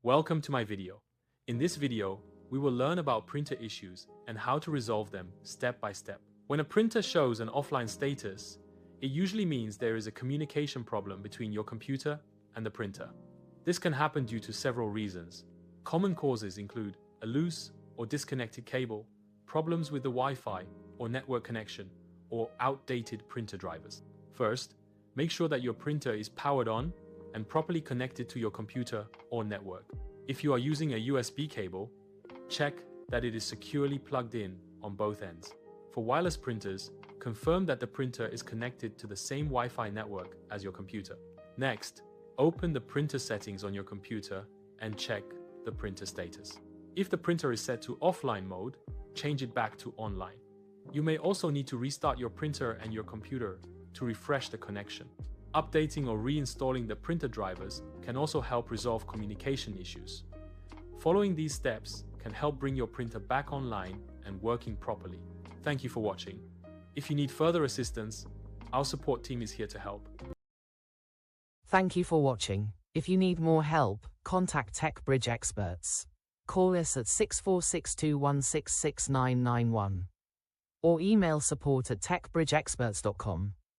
Welcome to my video. In this video, we will learn about printer issues and how to resolve them step by step. When a printer shows an offline status, it usually means there is a communication problem between your computer and the printer. This can happen due to several reasons. Common causes include a loose or disconnected cable, problems with the Wi-Fi or network connection, or outdated printer drivers. First, make sure that your printer is powered on and properly connected to your computer or network. If you are using a USB cable, check that it is securely plugged in on both ends. For wireless printers, confirm that the printer is connected to the same Wi-Fi network as your computer. Next, open the printer settings on your computer and check the printer status. If the printer is set to offline mode, change it back to online. You may also need to restart your printer and your computer to refresh the connection. Updating or reinstalling the printer drivers can also help resolve communication issues. Following these steps can help bring your printer back online and working properly. Thank you for watching. If you need further assistance, our support team is here to help. Thank you for watching. If you need more help, contact TechBridge experts. Call us at 6462166991 or email support@techbridgeexperts.com.